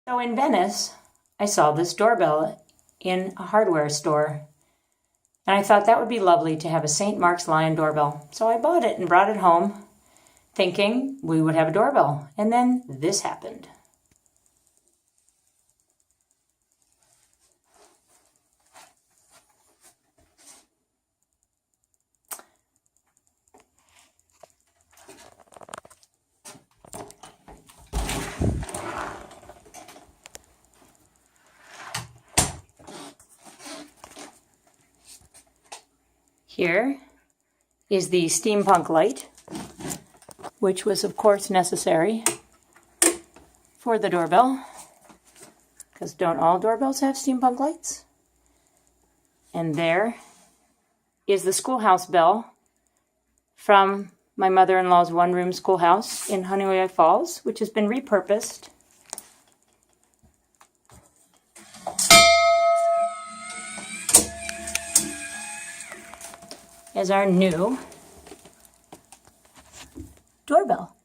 So in Venice, I saw this doorbell in a hardware store. And I thought that would be lovely to have a St. Mark's Lion doorbell. So I bought it and brought it home, thinking we would have a doorbell. And then this happened. Here is the steampunk light, which was of course necessary for the doorbell, because don't all doorbells have steampunk lights? And there is the schoolhouse bell from my mother-in-law's one-room schoolhouse in Honeoye Falls, which has been repurposed as our new doorbell.